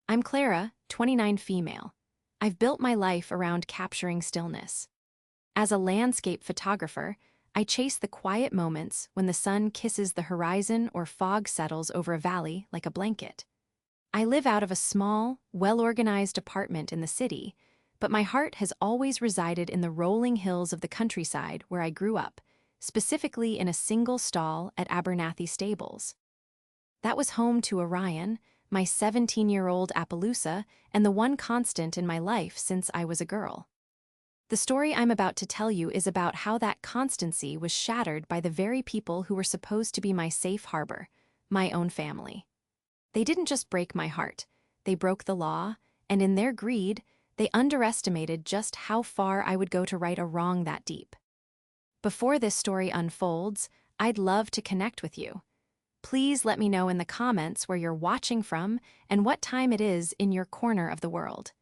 I'm Clara, 29 female. I've built my life around capturing stillness. As a landscape photographer, I chase the quiet moments when the sun kisses the horizon or fog settles over a valley like a blanket. I live out of a small, well-organized apartment in the city, but my heart has always resided in the rolling hills of the countryside where I grew up, specifically in a single stall at Abernathy Stables. That was home to Orion, my 17-year-old Appaloosa, and the one constant in my life since I was a girl. The story I'm about to tell you is about how that constancy was shattered by the very people who were supposed to be my safe harbor, my own family. They didn't just break my heart, they broke the law, and in their greed, they underestimated just how far I would go to right a wrong that deep. Before this story unfolds, I'd love to connect with you. Please let me know in the comments where you're watching from and what time it is in your corner of the world.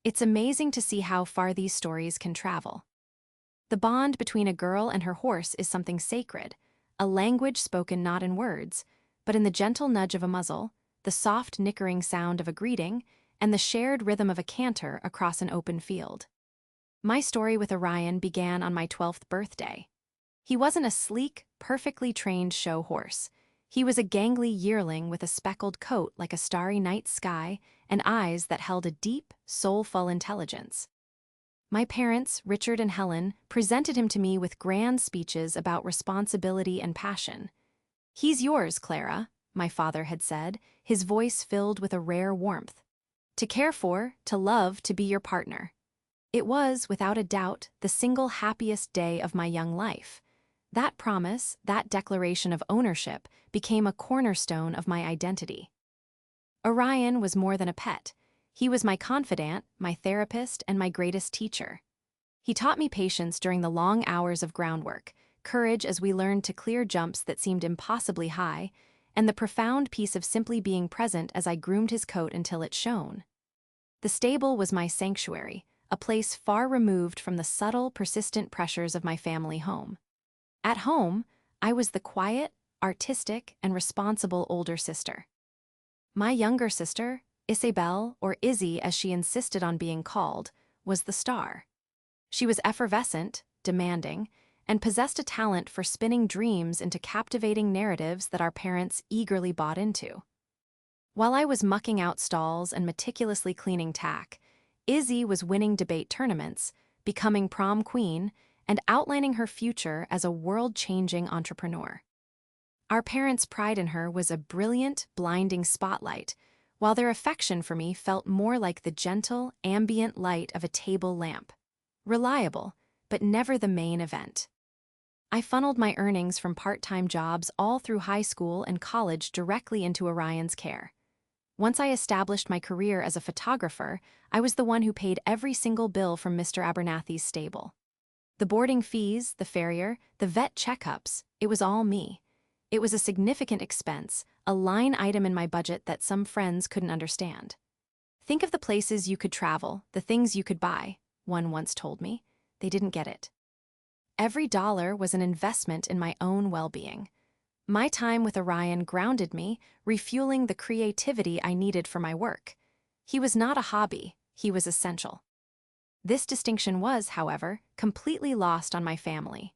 It's amazing to see how far these stories can travel. The bond between a girl and her horse is something sacred, a language spoken not in words, but in the gentle nudge of a muzzle, the soft nickering sound of a greeting, and the shared rhythm of a canter across an open field. My story with Orion began on my 12th birthday. He wasn't a sleek, perfectly trained show horse. He was a gangly yearling with a speckled coat like a starry night sky and eyes that held a deep, soulful intelligence. My parents, Richard and Helen, presented him to me with grand speeches about responsibility and passion. "He's yours, Clara," my father had said, his voice filled with a rare warmth. "To care for, to love, to be your partner." It was, without a doubt, the single happiest day of my young life. That promise, that declaration of ownership, became a cornerstone of my identity. Orion was more than a pet. He was my confidant, my therapist, and my greatest teacher. He taught me patience during the long hours of groundwork, courage as we learned to clear jumps that seemed impossibly high, and the profound peace of simply being present as I groomed his coat until it shone. The stable was my sanctuary, a place far removed from the subtle, persistent pressures of my family home. At home, I was the quiet, artistic, and responsible older sister. My younger sister, Isabel, or Izzy as she insisted on being called, was the star. She was effervescent, demanding, and possessed a talent for spinning dreams into captivating narratives that our parents eagerly bought into. While I was mucking out stalls and meticulously cleaning tack, Izzy was winning debate tournaments, becoming prom queen, and outlining her future as a world-changing entrepreneur. Our parents' pride in her was a brilliant, blinding spotlight, while their affection for me felt more like the gentle, ambient light of a table lamp. Reliable, but never the main event. I funneled my earnings from part-time jobs all through high school and college directly into Orion's care. Once I established my career as a photographer, I was the one who paid every single bill from Mr. Abernathy's stable. The boarding fees, the farrier, the vet checkups, it was all me. It was a significant expense, a line item in my budget that some friends couldn't understand. "Think of the places you could travel, the things you could buy," one once told me. They didn't get it. Every dollar was an investment in my own well-being. My time with Orion grounded me, refueling the creativity I needed for my work. He was not a hobby, he was essential. This distinction was, however, completely lost on my family.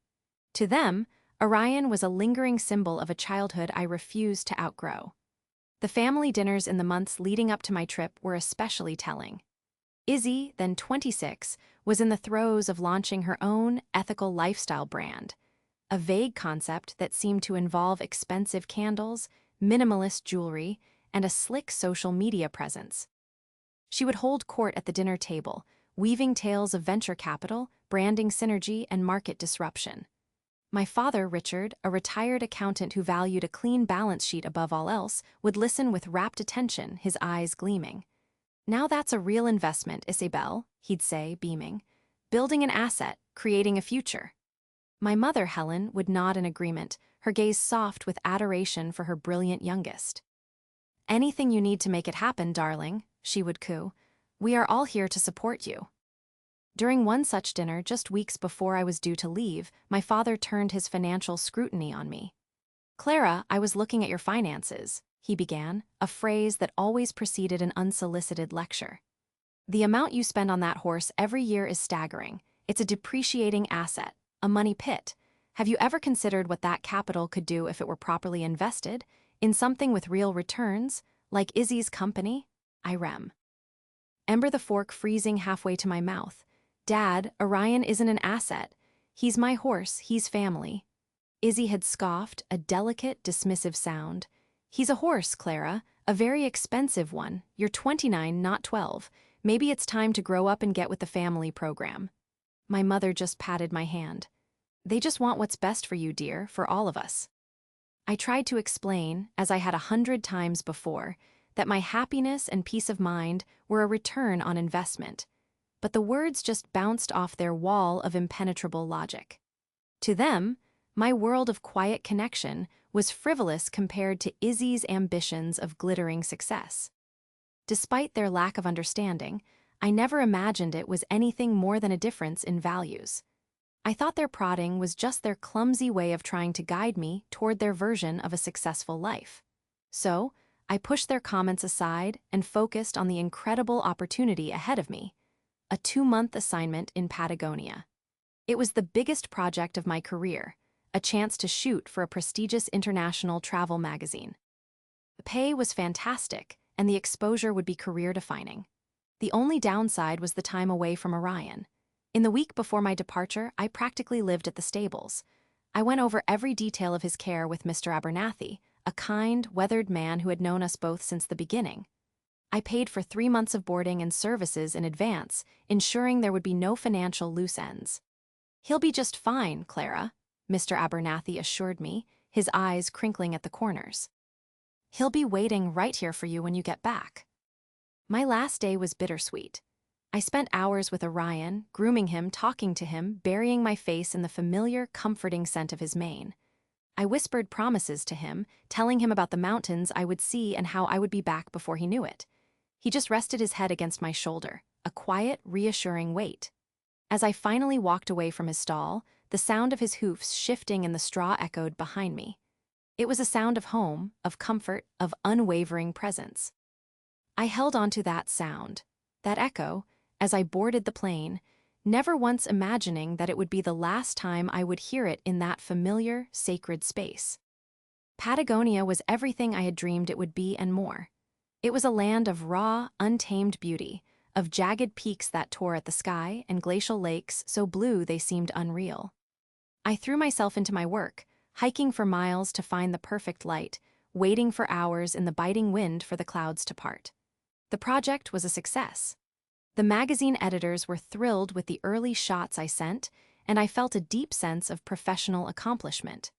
To them, Orion was a lingering symbol of a childhood I refused to outgrow. The family dinners in the months leading up to my trip were especially telling. Izzy, then 26, was in the throes of launching her own ethical lifestyle brand, a vague concept that seemed to involve expensive candles, minimalist jewelry, and a slick social media presence. She would hold court at the dinner table, weaving tales of venture capital, branding synergy, and market disruption. My father, Richard, a retired accountant who valued a clean balance sheet above all else, would listen with rapt attention, his eyes gleaming. "Now that's a real investment, Isabel," he'd say, beaming. "Building an asset, creating a future." My mother, Helen, would nod in agreement, her gaze soft with adoration for her brilliant youngest. "Anything you need to make it happen, darling," she would coo. "We are all here to support you." During one such dinner, just weeks before I was due to leave, my father turned his financial scrutiny on me. "Clara, I was looking at your finances," he began, a phrase that always preceded an unsolicited lecture. The amount you spend on that horse every year is staggering. It's a depreciating asset, a money pit. Have you ever considered what that capital could do if it were properly invested? In something with real returns, like Izzy's company? I rem. Ember the fork freezing halfway to my mouth. Dad, Orion isn't an asset. He's my horse, he's family. Izzy had scoffed, a delicate, dismissive sound. He's a horse, Clara, a very expensive one. You're 29, not 12. Maybe it's time to grow up and get with the family program. My mother just patted my hand. They just want what's best for you, dear, for all of us. I tried to explain, as I had 100 times before, that my happiness and peace of mind were a return on investment. But the words just bounced off their wall of impenetrable logic. To them, my world of quiet connection was frivolous compared to Izzy's ambitions of glittering success. Despite their lack of understanding, I never imagined it was anything more than a difference in values. I thought their prodding was just their clumsy way of trying to guide me toward their version of a successful life. So, I pushed their comments aside and focused on the incredible opportunity ahead of me, a 2-month assignment in Patagonia. It was the biggest project of my career, a chance to shoot for a prestigious international travel magazine. The pay was fantastic, and the exposure would be career-defining. The only downside was the time away from Orion. In the week before my departure, I practically lived at the stables. I went over every detail of his care with Mr. Abernathy, a kind, weathered man who had known us both since the beginning. I paid for 3 months of boarding and services in advance, ensuring there would be no financial loose ends. "He'll be just fine, Clara," Mr. Abernathy assured me, his eyes crinkling at the corners. "He'll be waiting right here for you when you get back." My last day was bittersweet. I spent hours with Orion, grooming him, talking to him, burying my face in the familiar, comforting scent of his mane. I whispered promises to him, telling him about the mountains I would see and how I would be back before he knew it. He just rested his head against my shoulder, a quiet, reassuring weight. As I finally walked away from his stall, the sound of his hoofs shifting in the straw echoed behind me. It was a sound of home, of comfort, of unwavering presence. I held on to that sound, that echo, as I boarded the plane, never once imagining that it would be the last time I would hear it in that familiar, sacred space. Patagonia was everything I had dreamed it would be and more. It was a land of raw, untamed beauty, of jagged peaks that tore at the sky and glacial lakes so blue they seemed unreal. I threw myself into my work, hiking for miles to find the perfect light, waiting for hours in the biting wind for the clouds to part. The project was a success. The magazine editors were thrilled with the early shots I sent, and I felt a deep sense of professional accomplishment.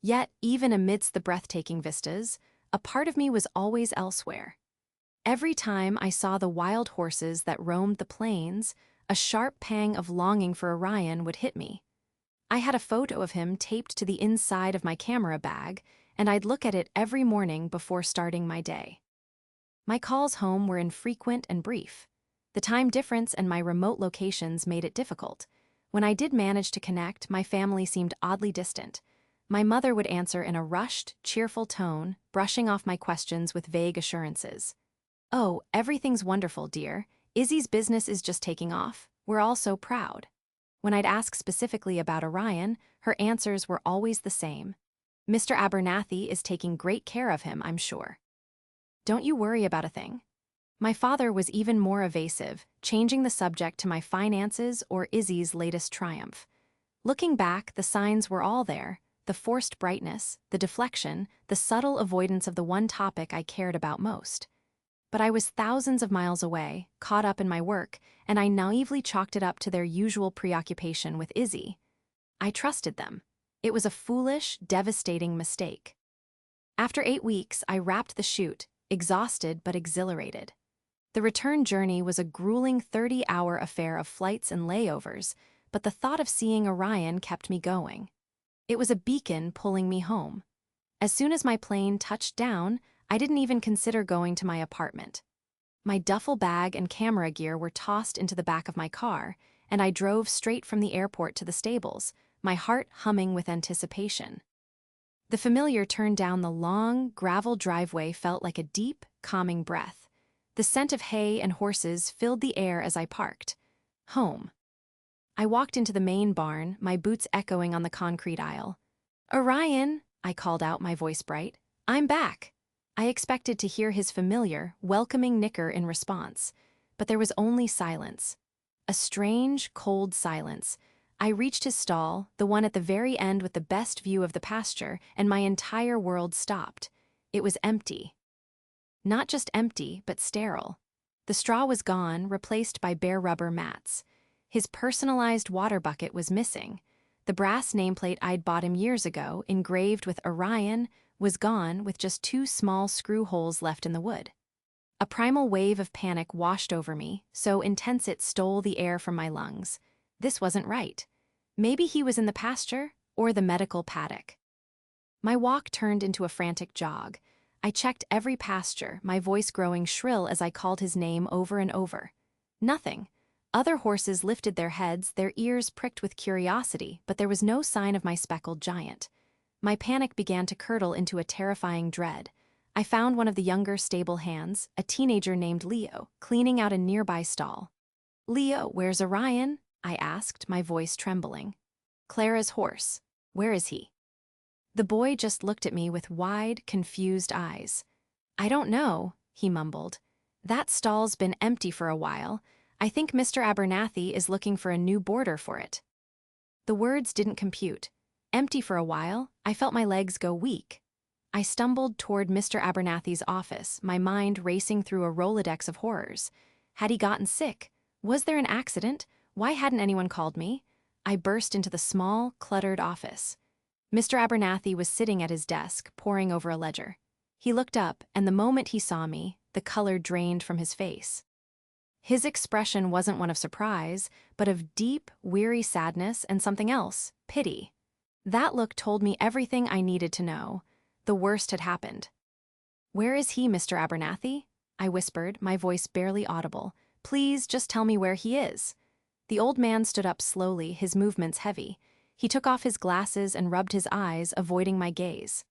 Yet, even amidst the breathtaking vistas, a part of me was always elsewhere. Every time I saw the wild horses that roamed the plains, a sharp pang of longing for Orion would hit me. I had a photo of him taped to the inside of my camera bag, and I'd look at it every morning before starting my day. My calls home were infrequent and brief. The time difference and my remote locations made it difficult. When I did manage to connect, my family seemed oddly distant. My mother would answer in a rushed, cheerful tone, brushing off my questions with vague assurances. "Oh, everything's wonderful, dear. Izzy's business is just taking off. We're all so proud." When I'd ask specifically about Orion, her answers were always the same. "Mr. Abernathy is taking great care of him, I'm sure. Don't you worry about a thing." My father was even more evasive, changing the subject to my finances or Izzy's latest triumph. Looking back, the signs were all there: the forced brightness, the deflection, the subtle avoidance of the one topic I cared about most. But I was thousands of miles away, caught up in my work, and I naively chalked it up to their usual preoccupation with Izzy. I trusted them. It was a foolish, devastating mistake. After 8 weeks, I wrapped the shoot, exhausted but exhilarated. The return journey was a grueling 30-hour affair of flights and layovers, but the thought of seeing Orion kept me going. It was a beacon pulling me home. As soon as my plane touched down, I didn't even consider going to my apartment. My duffel bag and camera gear were tossed into the back of my car, and I drove straight from the airport to the stables, my heart humming with anticipation. The familiar turned down the long, gravel driveway felt like a deep, calming breath. The scent of hay and horses filled the air as I parked. Home. I walked into the main barn, my boots echoing on the concrete aisle. "Orion," I called out, my voice bright. "I'm back." I expected to hear his familiar, welcoming nicker in response, but there was only silence. A strange, cold silence. I reached his stall, the one at the very end with the best view of the pasture, and my entire world stopped. It was empty. Not just empty, but sterile. The straw was gone, replaced by bare rubber mats. His personalized water bucket was missing. The brass nameplate I'd bought him years ago, engraved with Orion, was gone with just 2 small screw holes left in the wood. A primal wave of panic washed over me, so intense it stole the air from my lungs. This wasn't right. Maybe he was in the pasture, or the medical paddock. My walk turned into a frantic jog. I checked every pasture, my voice growing shrill as I called his name over and over. Nothing. Other horses lifted their heads, their ears pricked with curiosity, but there was no sign of my speckled giant. My panic began to curdle into a terrifying dread. I found one of the younger stable hands, a teenager named Leo, cleaning out a nearby stall. "Leo, where's Orion?" I asked, my voice trembling. "Clara's horse. Where is he?" The boy just looked at me with wide, confused eyes. "I don't know," he mumbled. "That stall's been empty for a while. I think Mr. Abernathy is looking for a new boarder for it." The words didn't compute. Empty for a while, I felt my legs go weak. I stumbled toward Mr. Abernathy's office, my mind racing through a Rolodex of horrors. Had he gotten sick? Was there an accident? Why hadn't anyone called me? I burst into the small, cluttered office. Mr. Abernathy was sitting at his desk, poring over a ledger. He looked up, and the moment he saw me, the color drained from his face. His expression wasn't one of surprise, but of deep, weary sadness and something else, pity. That look told me everything I needed to know. The worst had happened. "Where is he, Mr. Abernathy?" I whispered, my voice barely audible. "Please, just tell me where he is." The old man stood up slowly, his movements heavy. He took off his glasses and rubbed his eyes, avoiding my gaze.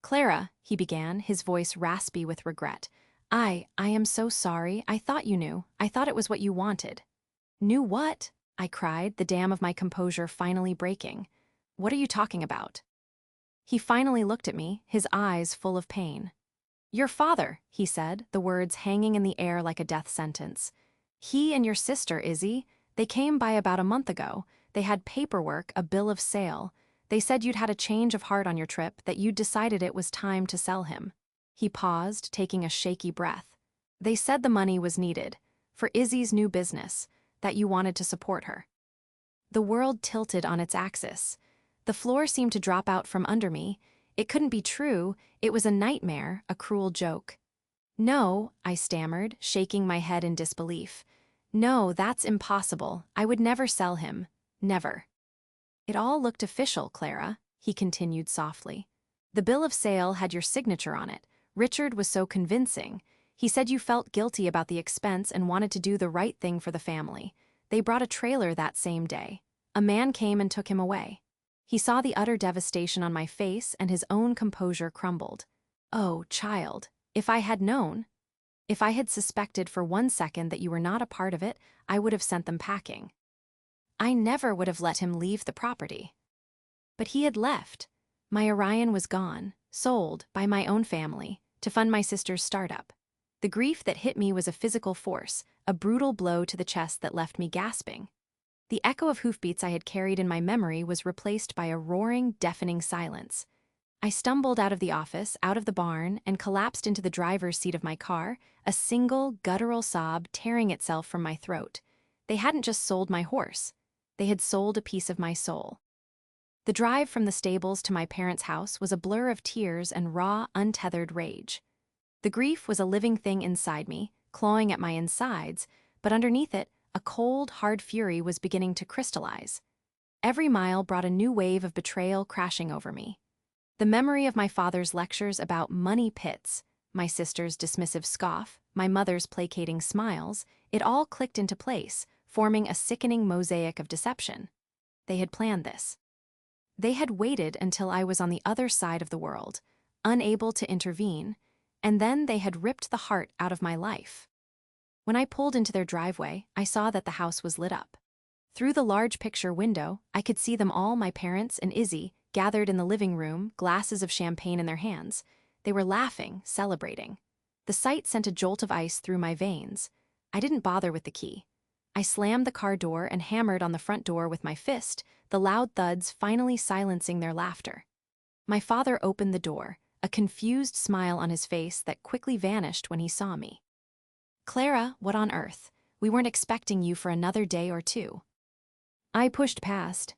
"Clara," he began, his voice raspy with regret. I am so sorry. I thought you knew. I thought it was what you wanted." "Knew what?" I cried, the dam of my composure finally breaking. "What are you talking about?" He finally looked at me, his eyes full of pain. "Your father," he said, the words hanging in the air like a death sentence. "He and your sister, Izzy, they came by about a month ago. They had paperwork, a bill of sale. They said you'd had a change of heart on your trip, that you'd decided it was time to sell him." He paused, taking a shaky breath. "They said the money was needed, for Izzy's new business, that you wanted to support her." The world tilted on its axis. The floor seemed to drop out from under me. It couldn't be true. It was a nightmare, a cruel joke. "No," I stammered, shaking my head in disbelief. "No, that's impossible. I would never sell him. Never." "It all looked official, Clara," he continued softly. "The bill of sale had your signature on it. Richard was so convincing. He said you felt guilty about the expense and wanted to do the right thing for the family. They brought a trailer that same day. A man came and took him away." He saw the utter devastation on my face and his own composure crumbled. "Oh, child, if I had known, if I had suspected for 1 second that you were not a part of it, I would have sent them packing. I never would have let him leave the property." But he had left. My Orion was gone, sold by my own family, to fund my sister's startup. The grief that hit me was a physical force, a brutal blow to the chest that left me gasping. The echo of hoofbeats I had carried in my memory was replaced by a roaring, deafening silence. I stumbled out of the office, out of the barn, and collapsed into the driver's seat of my car, a single, guttural sob tearing itself from my throat. They hadn't just sold my horse. They had sold a piece of my soul. The drive from the stables to my parents' house was a blur of tears and raw, untethered rage. The grief was a living thing inside me, clawing at my insides, but underneath it, a cold, hard fury was beginning to crystallize. Every mile brought a new wave of betrayal crashing over me. The memory of my father's lectures about money pits, my sister's dismissive scoff, my mother's placating smiles, it all clicked into place, forming a sickening mosaic of deception. They had planned this. They had waited until I was on the other side of the world, unable to intervene, and then they had ripped the heart out of my life. When I pulled into their driveway, I saw that the house was lit up. Through the large picture window, I could see them all, my parents and Izzy, gathered in the living room, glasses of champagne in their hands. They were laughing, celebrating. The sight sent a jolt of ice through my veins. I didn't bother with the key. I slammed the car door and hammered on the front door with my fist, the loud thuds finally silencing their laughter. My father opened the door, a confused smile on his face that quickly vanished when he saw me. "Clara, what on earth? We weren't expecting you for another day or two." I pushed past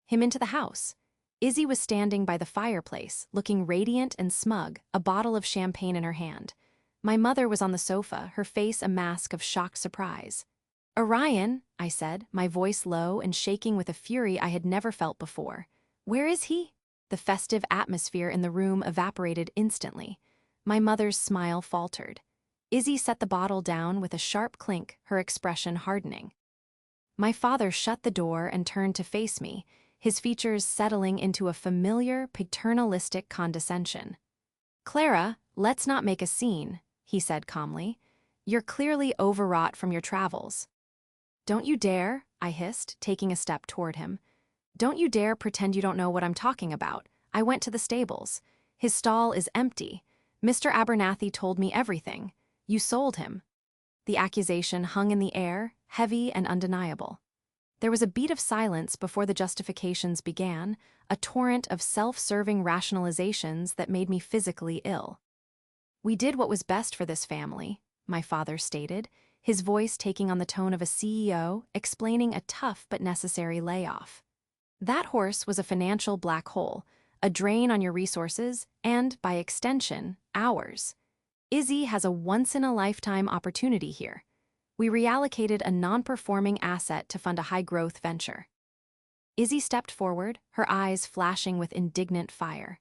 him into the house. Izzy was standing by the fireplace, looking radiant and smug, a bottle of champagne in her hand. My mother was on the sofa, her face a mask of shocked surprise. "Orion," I said, my voice low and shaking with a fury I had never felt before. "Where is he?" The festive atmosphere in the room evaporated instantly. My mother's smile faltered. Izzy set the bottle down with a sharp clink, her expression hardening. My father shut the door and turned to face me, his features settling into a familiar, paternalistic condescension. "Clara, let's not make a scene," he said calmly. "You're clearly overwrought from your travels." "Don't you dare," I hissed, taking a step toward him. "Don't you dare pretend you don't know what I'm talking about. I went to the stables. His stall is empty. Mr. Abernathy told me everything. You sold him." The accusation hung in the air, heavy and undeniable. There was a beat of silence before the justifications began, a torrent of self-serving rationalizations that made me physically ill. "We did what was best for this family," my father stated, his voice taking on the tone of a CEO explaining a tough but necessary layoff. "That horse was a financial black hole, a drain on your resources, and, by extension, ours. Izzy has a once-in-a-lifetime opportunity here. We reallocated a non-performing asset to fund a high-growth venture." Izzy stepped forward, her eyes flashing with indignant fire.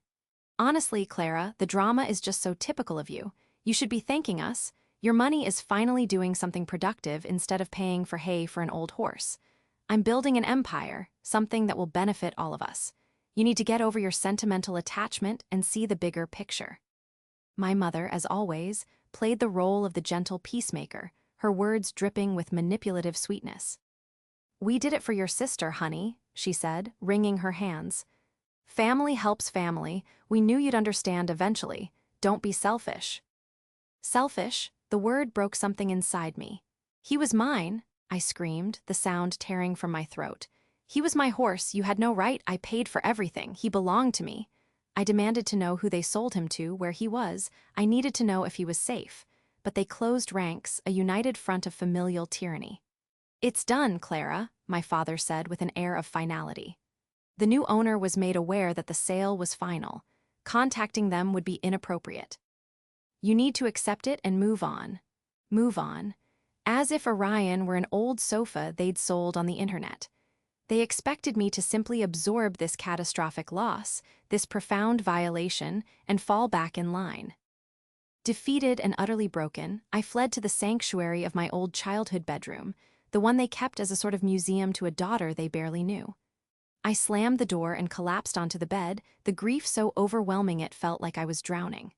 "Honestly, Clara, the drama is just so typical of you. You should be thanking us. Your money is finally doing something productive instead of paying for hay for an old horse. I'm building an empire, something that will benefit all of us. You need to get over your sentimental attachment and see the bigger picture." My mother, as always, played the role of the gentle peacemaker, her words dripping with manipulative sweetness. "We did it for your sister, honey," she said, wringing her hands. "Family helps family. We knew you'd understand eventually. Don't be selfish." "Selfish?" The word broke something inside me. "He was mine," I screamed, the sound tearing from my throat. "He was my horse. You had no right. I paid for everything. He belonged to me." I demanded to know who they sold him to, where he was. I needed to know if he was safe. But they closed ranks, a united front of familial tyranny. "It's done, Clara," my father said with an air of finality. The new owner was made aware that the sale was final. Contacting them would be inappropriate. "You need to accept it and move on." Move on. As if Orion were an old sofa they'd sold on the internet. They expected me to simply absorb this catastrophic loss, this profound violation, and fall back in line. Defeated and utterly broken, I fled to the sanctuary of my old childhood bedroom, the one they kept as a sort of museum to a daughter they barely knew. I slammed the door and collapsed onto the bed, the grief so overwhelming it felt like I was drowning.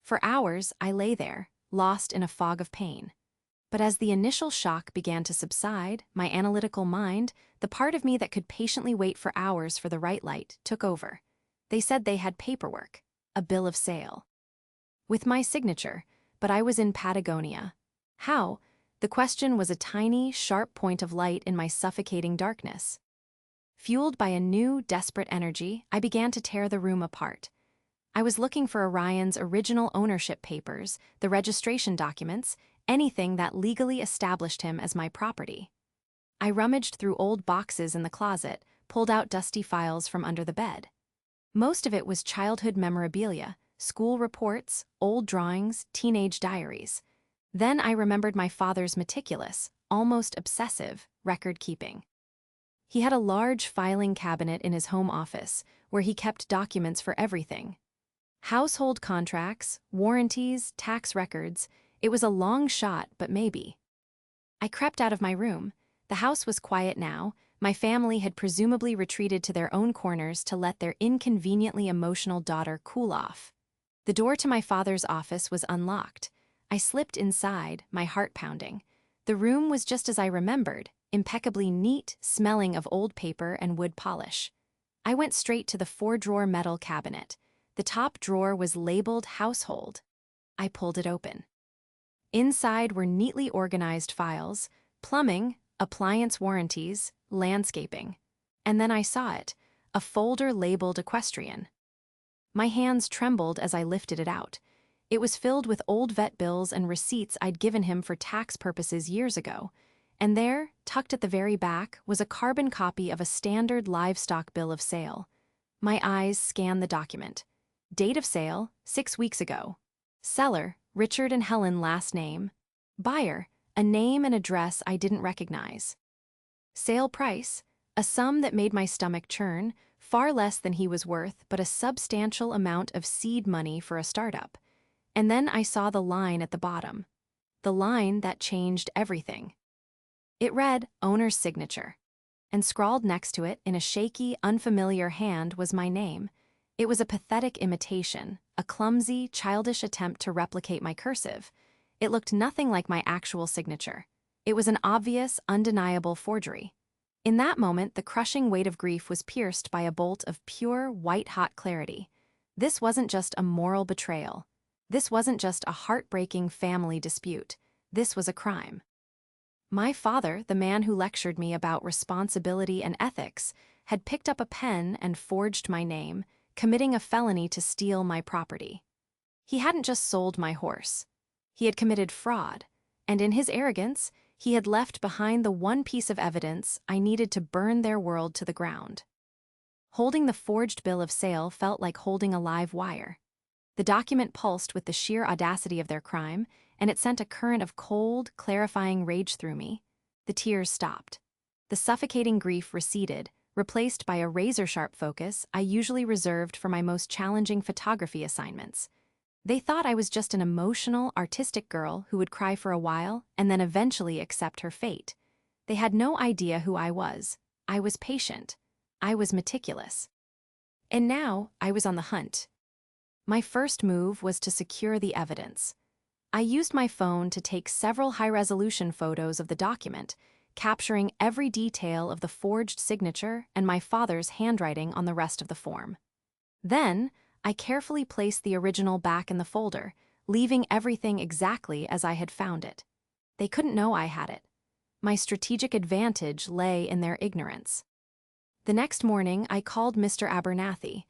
For hours, I lay there, lost in a fog of pain. But as the initial shock began to subside, my analytical mind, the part of me that could patiently wait for hours for the right light, took over. They said they had paperwork, a bill of sale. With my signature, but I was in Patagonia. How? The question was a tiny, sharp point of light in my suffocating darkness. Fueled by a new, desperate energy, I began to tear the room apart. I was looking for Orion's original ownership papers, the registration documents, anything that legally established him as my property. I rummaged through old boxes in the closet, pulled out dusty files from under the bed. Most of it was childhood memorabilia, school reports, old drawings, teenage diaries. Then I remembered my father's meticulous, almost obsessive, record-keeping. He had a large filing cabinet in his home office, where he kept documents for everything. Household contracts, warranties, tax records. It was a long shot, but maybe. I crept out of my room. The house was quiet now, My family had presumably retreated to their own corners to let their inconveniently emotional daughter cool off. The door to my father's office was unlocked. I slipped inside, my heart pounding. The room was just as I remembered, impeccably neat, smelling of old paper and wood polish. I went straight to the four-drawer metal cabinet. The top drawer was labeled Household. I pulled it open. Inside were neatly organized files: plumbing, appliance warranties, landscaping. And then I saw it, a folder labeled Equestrian. My hands trembled as I lifted it out. It was filled with old vet bills and receipts I'd given him for tax purposes years ago. And there, tucked at the very back, was a carbon copy of a standard livestock bill of sale. My eyes scanned the document. Date of sale, 6 weeks ago. Seller, Richard and Helen last name. Buyer, a name and address I didn't recognize. Sale price, a sum that made my stomach churn, far less than he was worth, but a substantial amount of seed money for a startup. And then I saw the line at the bottom. The line that changed everything. It read, owner's signature. And scrawled next to it, in a shaky, unfamiliar hand, was my name. It was a pathetic imitation, a clumsy, childish attempt to replicate my cursive. It looked nothing like my actual signature. It was an obvious, undeniable forgery. In that moment, the crushing weight of grief was pierced by a bolt of pure, white-hot clarity. This wasn't just a moral betrayal. This wasn't just a heartbreaking family dispute. This was a crime. My father, the man who lectured me about responsibility and ethics, had picked up a pen and forged my name, committing a felony to steal my property. He hadn't just sold my horse. He had committed fraud, and in his arrogance, he had left behind the one piece of evidence I needed to burn their world to the ground. Holding the forged bill of sale felt like holding a live wire. The document pulsed with the sheer audacity of their crime, and it sent a current of cold, clarifying rage through me. The tears stopped. The suffocating grief receded, replaced by a razor-sharp focus I usually reserved for my most challenging photography assignments. They thought I was just an emotional, artistic girl who would cry for a while and then eventually accept her fate. They had no idea who I was. I was patient. I was meticulous. And now I was on the hunt. My first move was to secure the evidence. I used my phone to take several high-resolution photos of the document, capturing every detail of the forged signature and my father's handwriting on the rest of the form. Then, I carefully placed the original back in the folder, leaving everything exactly as I had found it. They couldn't know I had it. My strategic advantage lay in their ignorance. The next morning, I called Mr. Abernathy.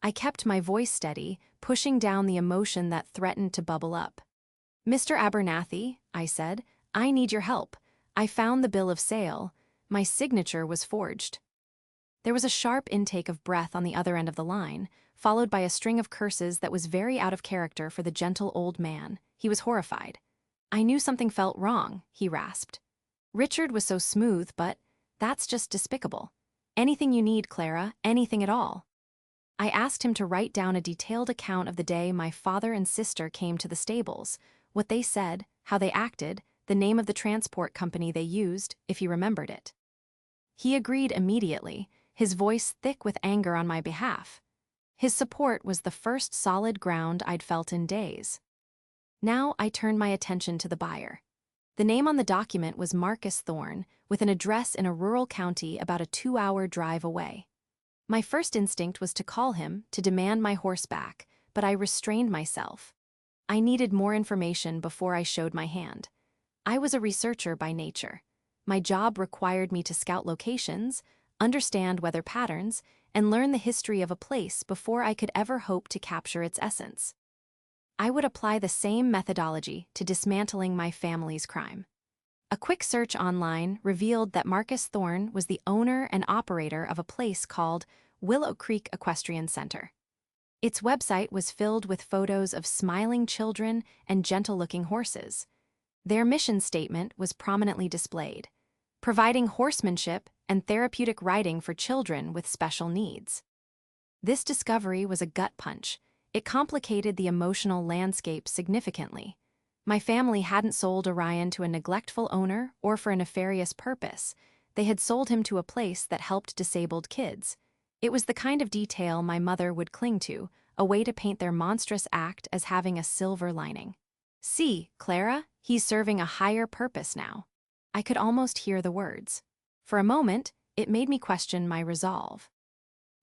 I kept my voice steady, pushing down the emotion that threatened to bubble up. "Mr. Abernathy," I said, "I need your help. I found the bill of sale. My signature was forged." There was a sharp intake of breath on the other end of the line, followed by a string of curses that was very out of character for the gentle old man. He was horrified. "I knew something felt wrong," he rasped. "Richard was so smooth, but that's just despicable. Anything you need, Clara, anything at all." I asked him to write down a detailed account of the day my father and sister came to the stables, what they said, how they acted, the name of the transport company they used, if he remembered it. He agreed immediately, his voice thick with anger on my behalf. His support was the first solid ground I'd felt in days. Now I turned my attention to the buyer. The name on the document was Marcus Thorne, with an address in a rural county about a 2-hour drive away. My first instinct was to call him, to demand my horse back, but I restrained myself. I needed more information before I showed my hand. I was a researcher by nature. My job required me to scout locations, understand weather patterns, and learn the history of a place before I could ever hope to capture its essence. I would apply the same methodology to dismantling my family's crime. A quick search online revealed that Marcus Thorne was the owner and operator of a place called Willow Creek Equestrian Center. Its website was filled with photos of smiling children and gentle-looking horses. Their mission statement was prominently displayed: providing horsemanship and therapeutic riding for children with special needs. This discovery was a gut punch. It complicated the emotional landscape significantly. My family hadn't sold Orion to a neglectful owner or for a nefarious purpose. They had sold him to a place that helped disabled kids. It was the kind of detail my mother would cling to, a way to paint their monstrous act as having a silver lining. See, Clara, he's serving a higher purpose now. I could almost hear the words. For a moment, it made me question my resolve.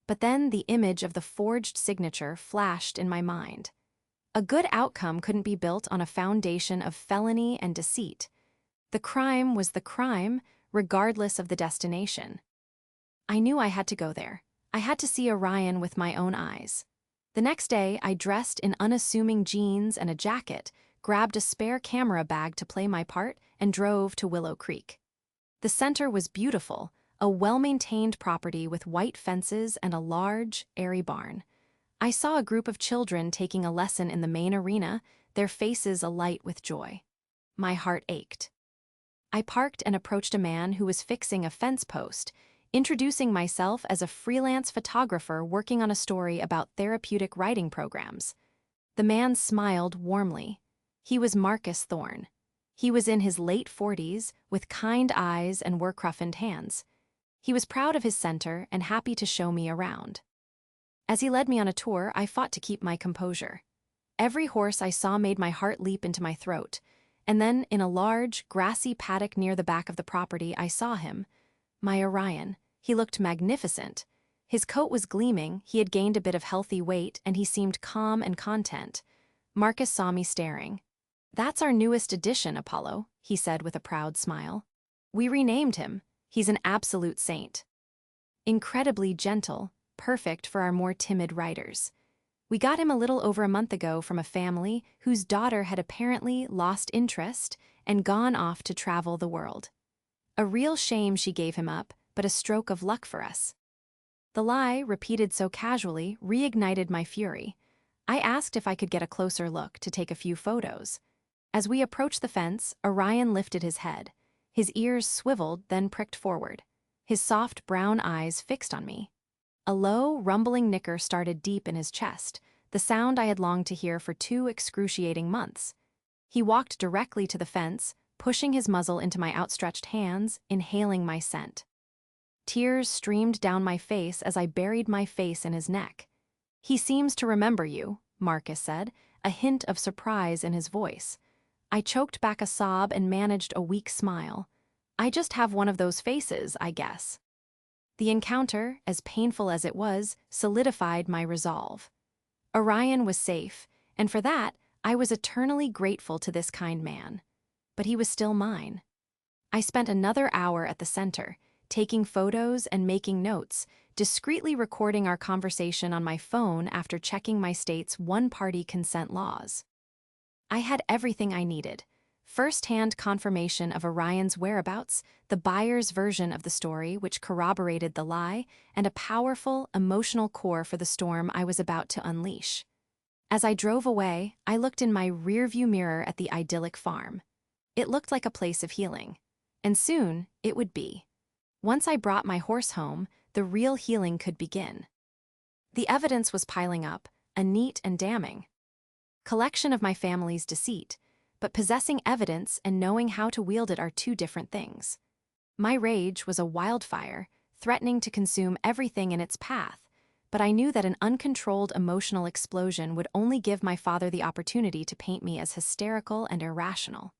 But then the image of the forged signature flashed in my mind. A good outcome couldn't be built on a foundation of felony and deceit. The crime was the crime, regardless of the destination. I knew I had to go there. I had to see Orion with my own eyes. The next day, I dressed in unassuming jeans and a jacket, grabbed a spare camera bag to play my part, and drove to Willow Creek. The center was beautiful, a well-maintained property with white fences and a large, airy barn. I saw a group of children taking a lesson in the main arena, their faces alight with joy. My heart ached. I parked and approached a man who was fixing a fence post, introducing myself as a freelance photographer working on a story about therapeutic writing programs. The man smiled warmly. He was Marcus Thorne. He was in his late 40s, with kind eyes and work-roughened hands. He was proud of his center and happy to show me around. As he led me on a tour, I fought to keep my composure. Every horse I saw made my heart leap into my throat, and then in a large, grassy paddock near the back of the property, I saw him. My Orion. He looked magnificent. His coat was gleaming, he had gained a bit of healthy weight, and he seemed calm and content. Marcus saw me staring. "That's our newest addition, Apollo," he said with a proud smile. "We renamed him. He's an absolute saint. Incredibly gentle, perfect for our more timid riders. We got him a little over a month ago from a family whose daughter had apparently lost interest and gone off to travel the world. A real shame she gave him up, but a stroke of luck for us." The lie, repeated so casually, reignited my fury. I asked if I could get a closer look to take a few photos. As we approached the fence, Orion lifted his head. His ears swiveled, then pricked forward. His soft brown eyes fixed on me. A low, rumbling nicker started deep in his chest, the sound I had longed to hear for 2 excruciating months. He walked directly to the fence, pushing his muzzle into my outstretched hands, inhaling my scent. Tears streamed down my face as I buried my face in his neck. "He seems to remember you," Marcus said, a hint of surprise in his voice. I choked back a sob and managed a weak smile. "I just have one of those faces, I guess." The encounter, as painful as it was, solidified my resolve. Orion was safe, and for that, I was eternally grateful to this kind man. But he was still mine. I spent another hour at the center, taking photos and making notes, discreetly recording our conversation on my phone after checking my state's one-party consent laws. I had everything I needed: first-hand confirmation of Orion's whereabouts, the buyer's version of the story which corroborated the lie, and a powerful, emotional core for the storm I was about to unleash. As I drove away, I looked in my rearview mirror at the idyllic farm. It looked like a place of healing. And soon, it would be. Once I brought my horse home, the real healing could begin. The evidence was piling up, a neat and damning collection of my family's deceit, but possessing evidence and knowing how to wield it are 2 different things. My rage was a wildfire, threatening to consume everything in its path, but I knew that an uncontrolled emotional explosion would only give my father the opportunity to paint me as hysterical and irrational.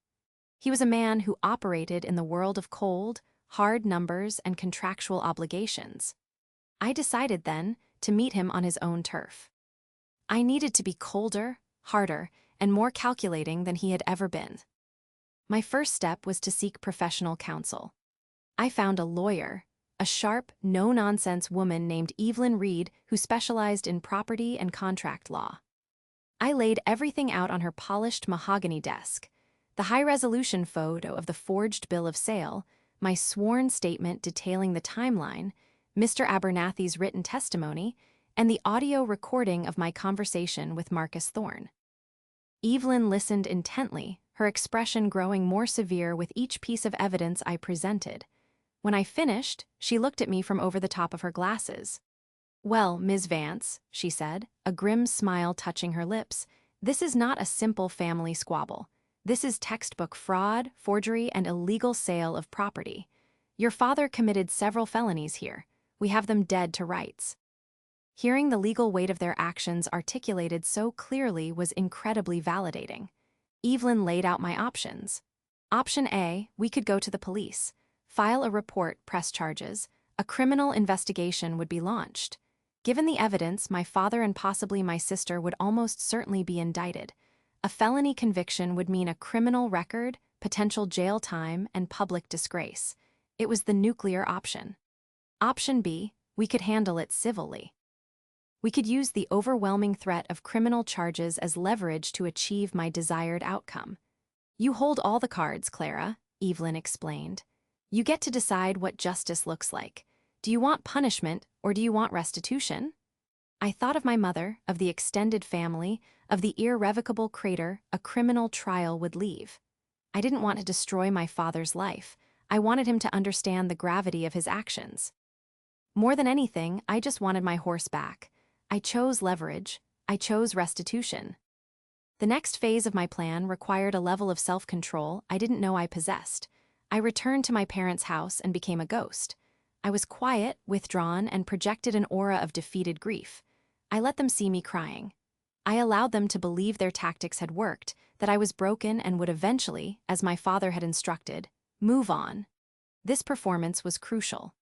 He was a man who operated in the world of cold, hard numbers and contractual obligations. I decided then to meet him on his own turf. I needed to be colder, harder, and more calculating than he had ever been. My first step was to seek professional counsel. I found a lawyer, a sharp, no-nonsense woman named Evelyn Reed who specialized in property and contract law. I laid everything out on her polished mahogany desk: the high-resolution photo of the forged bill of sale, my sworn statement detailing the timeline, Mr. Abernathy's written testimony, and the audio recording of my conversation with Marcus Thorne. Evelyn listened intently, her expression growing more severe with each piece of evidence I presented. When I finished, she looked at me from over the top of her glasses. "Well, Ms. Vance," she said, a grim smile touching her lips, "this is not a simple family squabble. This is textbook fraud, forgery, and illegal sale of property. Your father committed several felonies here. We have them dead to rights. Hearing the legal weight of their actions articulated so clearly was incredibly validating. Evelyn laid out my options. Option A, we could go to the police, file a report, press charges, a criminal investigation would be launched. Given the evidence, my father and possibly my sister would almost certainly be indicted. A felony conviction would mean a criminal record, potential jail time, and public disgrace. It was the nuclear option. Option B, we could handle it civilly. We could use the overwhelming threat of criminal charges as leverage to achieve my desired outcome. You hold all the cards, Clara, Evelyn explained. You get to decide what justice looks like. Do you want punishment or do you want restitution? I thought of my mother, of the extended family, of the irrevocable crater a criminal trial would leave. I didn't want to destroy my father's life. I wanted him to understand the gravity of his actions. More than anything, I just wanted my horse back. I chose leverage. I chose restitution. The next phase of my plan required a level of self-control I didn't know I possessed. I returned to my parents' house and became a ghost. I was quiet, withdrawn, and projected an aura of defeated grief. I let them see me crying. I allowed them to believe their tactics had worked, that I was broken and would eventually, as my father had instructed, move on. This performance was crucial.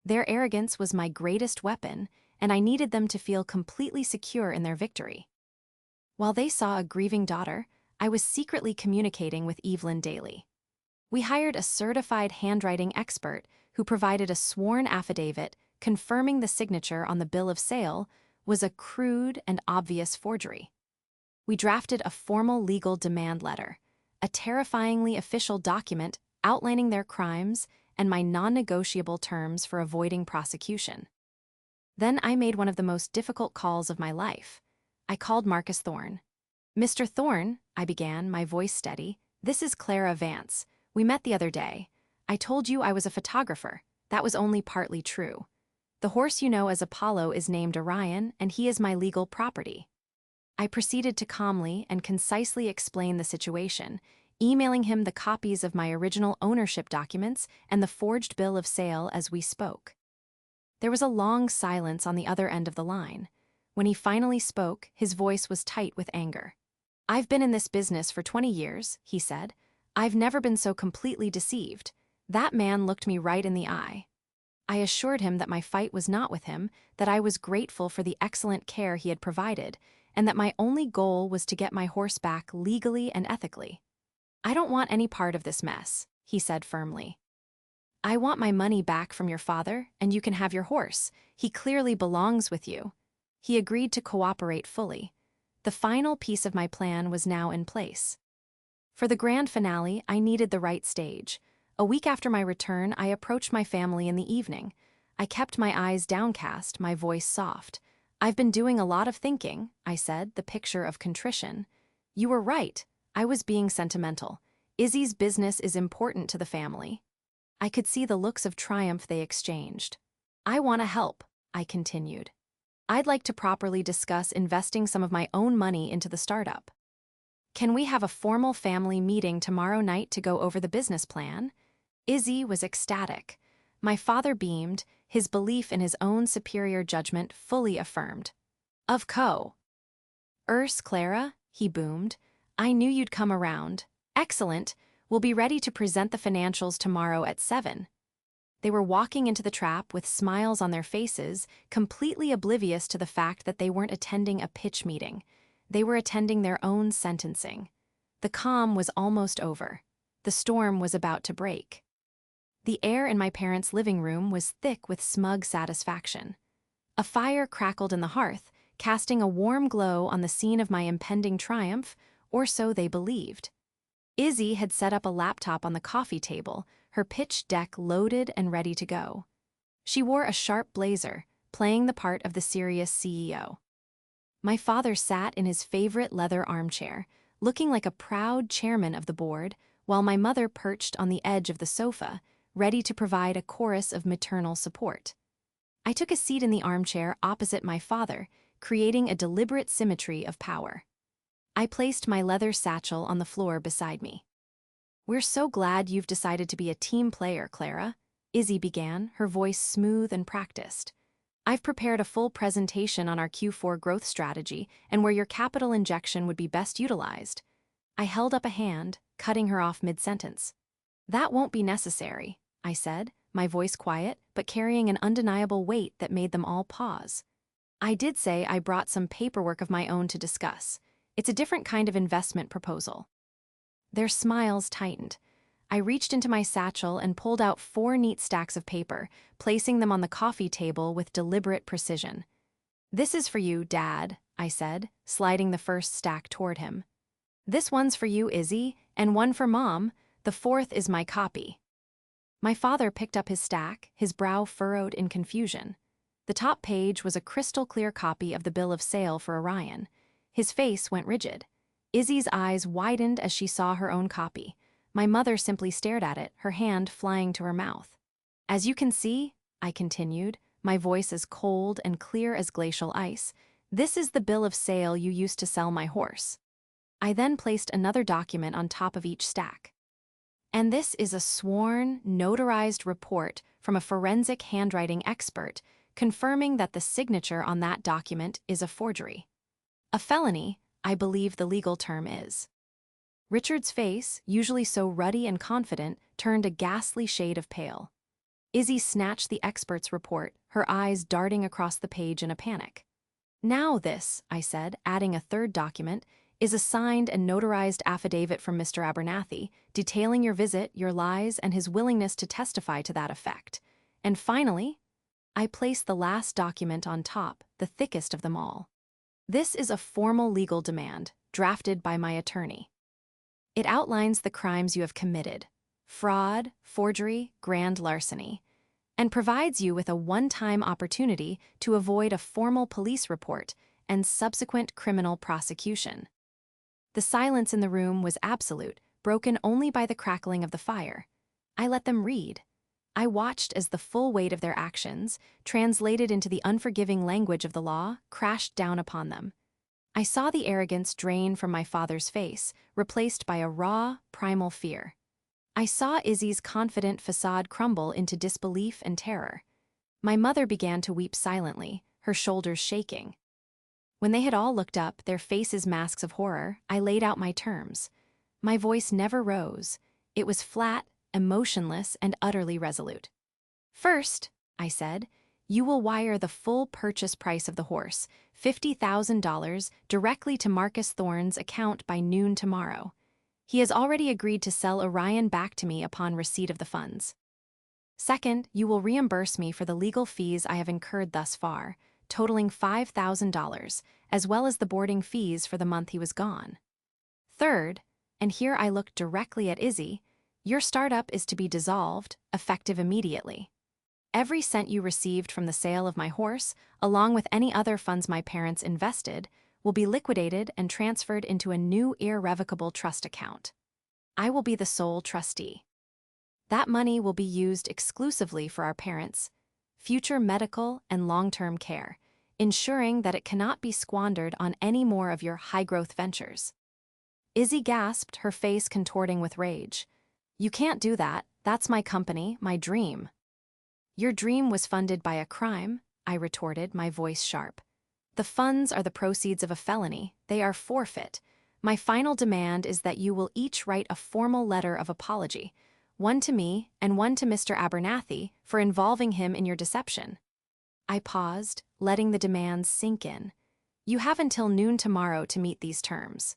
Their arrogance was my greatest weapon, and I needed them to feel completely secure in their victory. While they saw a grieving daughter, I was secretly communicating with Evelyn daily. We hired a certified handwriting expert who provided a sworn affidavit confirming the signature on the bill of sale was a crude and obvious forgery. We drafted a formal legal demand letter, a terrifyingly official document outlining their crimes and my non-negotiable terms for avoiding prosecution. Then I made one of the most difficult calls of my life. I called Marcus Thorne. "Mr. Thorne," I began, my voice steady, "this is Clara Vance. We met the other day. I told you I was a photographer. That was only partly true. The horse you know as Apollo is named Orion, and he is my legal property." I proceeded to calmly and concisely explain the situation, emailing him the copies of my original ownership documents and the forged bill of sale as we spoke. There was a long silence on the other end of the line. When he finally spoke, his voice was tight with anger. "I've been in this business for 20 years, he said. "I've never been so completely deceived." That man looked me right in the eye. I assured him that my fight was not with him, that I was grateful for the excellent care he had provided, and that my only goal was to get my horse back legally and ethically. "I don't want any part of this mess," he said firmly. "I want my money back from your father, and you can have your horse. He clearly belongs with you." He agreed to cooperate fully. The final piece of my plan was now in place. For the grand finale, I needed the right stage. A week after my return, I approached my family in the evening. I kept my eyes downcast, my voice soft. "I've been doing a lot of thinking," I said, the picture of contrition. "You were right. I was being sentimental. Izzy's business is important to the family." I could see the looks of triumph they exchanged. "I want to help," I continued. "I'd like to properly discuss investing some of my own money into the startup. Can we have a formal family meeting tomorrow night to go over the business plan?" Izzy was ecstatic. My father beamed, his belief in his own superior judgment fully affirmed. "Of Clara," he boomed. "I knew you'd come around. Excellent. We'll be ready to present the financials tomorrow at 7. They were walking into the trap with smiles on their faces, completely oblivious to the fact that they weren't attending a pitch meeting. They were attending their own sentencing. The calm was almost over. The storm was about to break. The air in my parents' living room was thick with smug satisfaction. A fire crackled in the hearth, casting a warm glow on the scene of my impending triumph, or so they believed. Izzy had set up a laptop on the coffee table, her pitch deck loaded and ready to go. She wore a sharp blazer, playing the part of the serious CEO. My father sat in his favorite leather armchair, looking like a proud chairman of the board, while my mother perched on the edge of the sofa, ready to provide a chorus of maternal support. I took a seat in the armchair opposite my father, creating a deliberate symmetry of power. I placed my leather satchel on the floor beside me. "We're so glad you've decided to be a team player, Clara," Izzy began, her voice smooth and practiced. "I've prepared a full presentation on our Q4 growth strategy and where your capital injection would be best utilized." I held up a hand, cutting her off mid-sentence. "That won't be necessary," I said, my voice quiet, but carrying an undeniable weight that made them all pause. "I did say I brought some paperwork of my own to discuss. It's a different kind of investment proposal." Their smiles tightened. I reached into my satchel and pulled out 4 neat stacks of paper, placing them on the coffee table with deliberate precision. "This is for you, Dad," I said, sliding the first stack toward him. "This one's for you, Izzy, and one for Mom. The 4th is my copy." My father picked up his stack, his brow furrowed in confusion. The top page was a crystal-clear copy of the bill of sale for Orion. His face went rigid. Izzy's eyes widened as she saw her own copy. My mother simply stared at it, her hand flying to her mouth. "As you can see," I continued, my voice as cold and clear as glacial ice, "this is the bill of sale you used to sell my horse." I then placed another document on top of each stack. "And this is a sworn, notarized report from a forensic handwriting expert confirming that the signature on that document is a forgery. A felony, I believe the legal term is." Richard's face, usually so ruddy and confident, turned a ghastly shade of pale. Izzy snatched the expert's report, her eyes darting across the page in a panic. "Now this," I said, adding a third document, "is a signed and notarized affidavit from Mr. Abernathy, detailing your visit, your lies, and his willingness to testify to that effect. And finally," I placed the last document on top, the thickest of them all. "This is a formal legal demand, drafted by my attorney. It outlines the crimes you have committed: fraud, forgery, grand larceny, and provides you with a one-time opportunity to avoid a formal police report and subsequent criminal prosecution." The silence in the room was absolute, broken only by the crackling of the fire. I let them read. I watched as the full weight of their actions, translated into the unforgiving language of the law, crashed down upon them. I saw the arrogance drain from my father's face, replaced by a raw, primal fear. I saw Izzy's confident facade crumble into disbelief and terror. My mother began to weep silently, her shoulders shaking. When they had all looked up, their faces masks of horror, I laid out my terms. My voice never rose. It was flat, emotionless, and utterly resolute. "First," I said, "you will wire the full purchase price of the horse, $50,000, directly to Marcus Thorne's account by noon tomorrow. He has already agreed to sell Orion back to me upon receipt of the funds. Second, you will reimburse me for the legal fees I have incurred thus far, totaling $5,000, as well as the boarding fees for the month he was gone. Third, and here I looked directly at Izzy, your startup is to be dissolved, effective immediately. Every cent you received from the sale of my horse, along with any other funds my parents invested, will be liquidated and transferred into a new irrevocable trust account. I will be the sole trustee. That money will be used exclusively for our parents' future medical and long-term care, ensuring that it cannot be squandered on any more of your high-growth ventures." Izzy gasped, her face contorting with rage. "You can't do that. That's my company, my dream." "Your dream was funded by a crime," I retorted, my voice sharp. "The funds are the proceeds of a felony. They are forfeit. My final demand is that you will each write a formal letter of apology, one to me and one to Mr. Abernathy, for involving him in your deception." I paused, letting the demands sink in. "You have until noon tomorrow to meet these terms.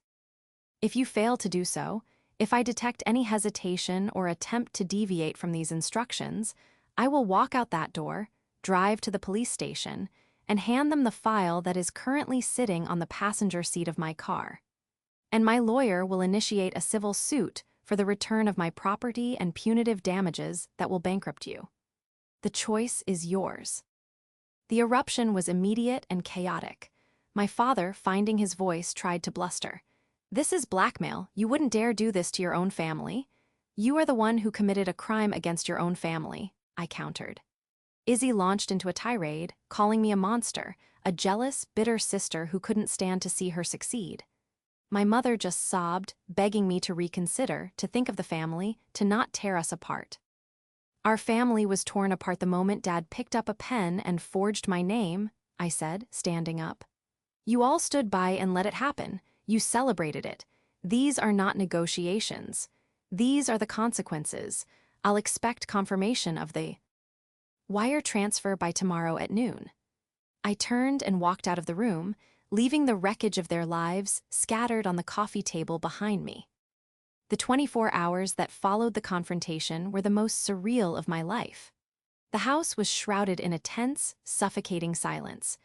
If you fail to do so, if I detect any hesitation or attempt to deviate from these instructions, I will walk out that door, drive to the police station, and hand them the file that is currently sitting on the passenger seat of my car. And my lawyer will initiate a civil suit for the return of my property and punitive damages that will bankrupt you. The choice is yours." The eruption was immediate and chaotic. My father, finding his voice, tried to bluster. "This is blackmail. You wouldn't dare do this to your own family. You are the one who committed a crime against your own family," I countered. Izzy launched into a tirade, calling me a monster, a jealous, bitter sister who couldn't stand to see her succeed. My mother just sobbed, begging me to reconsider, to think of the family, to not tear us apart. Our family was torn apart the moment Dad picked up a pen and forged my name, I said, standing up. You all stood by and let it happen. You celebrated it. These are not negotiations. These are the consequences. I'll expect confirmation of the wire transfer by tomorrow at noon. I turned and walked out of the room, leaving the wreckage of their lives scattered on the coffee table behind me. The 24 hours that followed the confrontation were the most surreal of my life. The house was shrouded in a tense, suffocating silence.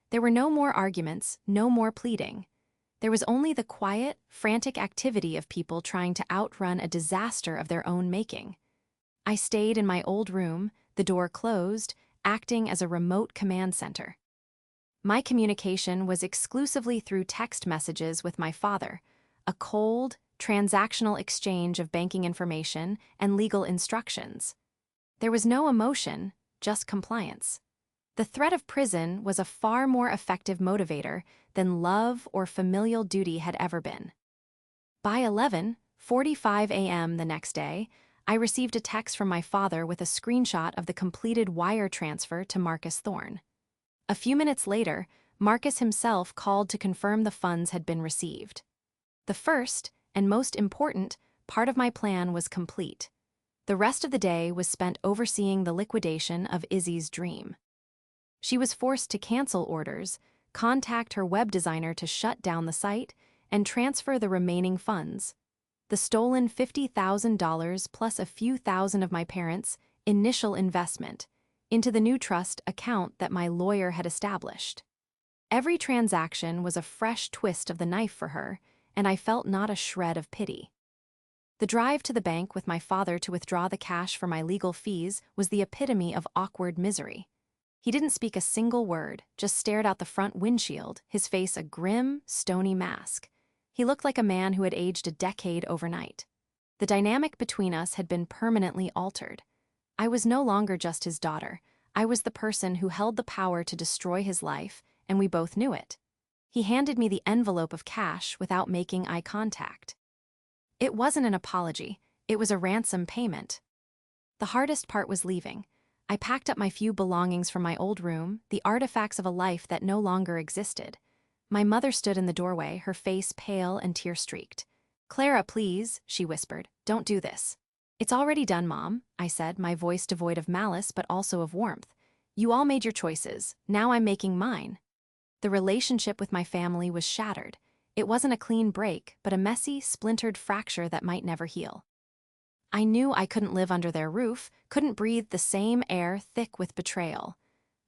There were no more arguments, no more pleading. There was only the quiet, frantic activity of people trying to outrun a disaster of their own making. I stayed in my old room, the door closed, acting as a remote command center. My communication was exclusively through text messages with my father, a cold, transactional exchange of banking information and legal instructions. There was no emotion, just compliance. The threat of prison was a far more effective motivator than love or familial duty had ever been. By 11:45 a.m. the next day, I received a text from my father with a screenshot of the completed wire transfer to Marcus Thorne. A few minutes later, Marcus himself called to confirm the funds had been received. The first, and most important, part of my plan was complete. The rest of the day was spent overseeing the liquidation of Izzy's dream. She was forced to cancel orders, contact her web designer to shut down the site, and transfer the remaining funds. The stolen $50,000 plus a few thousand of my parents' initial investment into the new trust account that my lawyer had established. Every transaction was a fresh twist of the knife for her, and I felt not a shred of pity. The drive to the bank with my father to withdraw the cash for my legal fees was the epitome of awkward misery. He didn't speak a single word, just stared out the front windshield, his face a grim, stony mask. He looked like a man who had aged a decade overnight. The dynamic between us had been permanently altered. I was no longer just his daughter. I was the person who held the power to destroy his life, and we both knew it. He handed me the envelope of cash without making eye contact. It wasn't an apology, it was a ransom payment. The hardest part was leaving. I packed up my few belongings from my old room, the artifacts of a life that no longer existed. My mother stood in the doorway, her face pale and tear-streaked. "Clara, please," she whispered, "don't do this." "It's already done, Mom," I said, my voice devoid of malice but also of warmth. "You all made your choices, now I'm making mine." The relationship with my family was shattered. It wasn't a clean break, but a messy, splintered fracture that might never heal. I knew I couldn't live under their roof, couldn't breathe the same air thick with betrayal.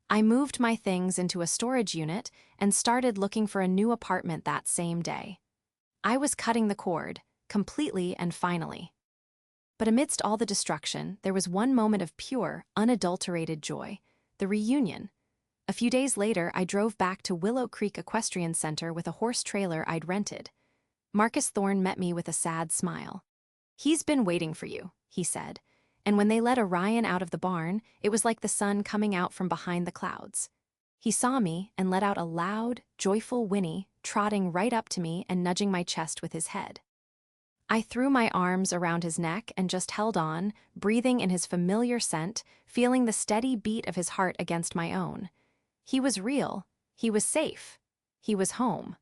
I moved my things into a storage unit and started looking for a new apartment that same day. I was cutting the cord, completely and finally. But amidst all the destruction, there was one moment of pure, unadulterated joy: the reunion. A few days later, I drove back to Willow Creek Equestrian Center with a horse trailer I'd rented. Marcus Thorne met me with a sad smile. "He's been waiting for you," he said, and when they let Orion out of the barn, it was like the sun coming out from behind the clouds. He saw me and let out a loud, joyful whinny, trotting right up to me and nudging my chest with his head. I threw my arms around his neck and just held on, breathing in his familiar scent, feeling the steady beat of his heart against my own. He was real. He was safe. He was home.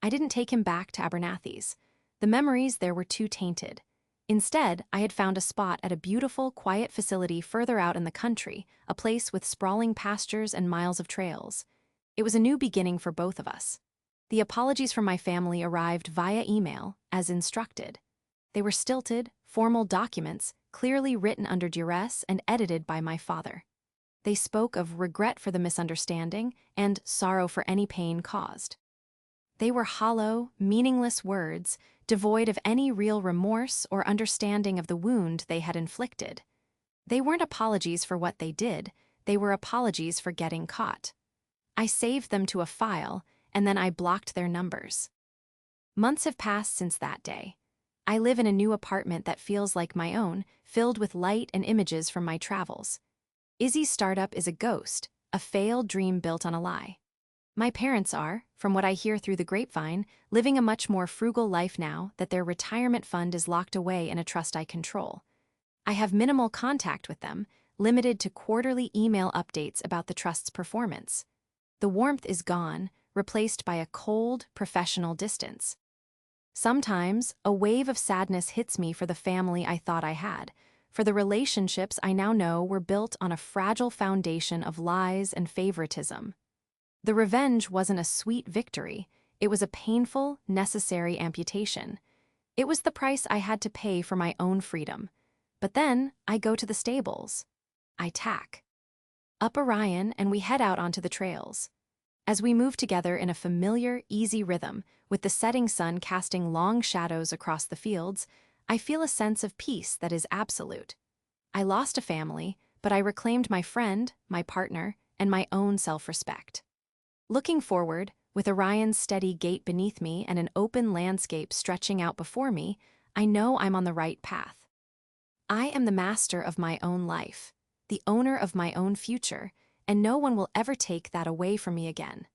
I didn't take him back to Abernathy's. The memories there were too tainted. Instead, I had found a spot at a beautiful, quiet facility further out in the country, a place with sprawling pastures and miles of trails. It was a new beginning for both of us. The apologies from my family arrived via email, as instructed. They were stilted, formal documents, clearly written under duress and edited by my father. They spoke of regret for the misunderstanding and sorrow for any pain caused. They were hollow, meaningless words, devoid of any real remorse or understanding of the wound they had inflicted. They weren't apologies for what they did, they were apologies for getting caught. I saved them to a file, and then I blocked their numbers. Months have passed since that day. I live in a new apartment that feels like my own, filled with light and images from my travels. Izzy's startup is a ghost, a failed dream built on a lie. My parents are, from what I hear through the grapevine, living a much more frugal life now that their retirement fund is locked away in a trust I control. I have minimal contact with them, limited to quarterly email updates about the trust's performance. The warmth is gone, replaced by a cold, professional distance. Sometimes, a wave of sadness hits me for the family I thought I had, for the relationships I now know were built on a fragile foundation of lies and favoritism. The revenge wasn't a sweet victory, it was a painful, necessary amputation. It was the price I had to pay for my own freedom. But then, I go to the stables. I tack up Orion and we head out onto the trails. As we move together in a familiar, easy rhythm, with the setting sun casting long shadows across the fields, I feel a sense of peace that is absolute. I lost a family, but I reclaimed my friend, my partner, and my own self-respect. Looking forward, with Orion's steady gait beneath me and an open landscape stretching out before me, I know I'm on the right path. I am the master of my own life, the owner of my own future, and no one will ever take that away from me again.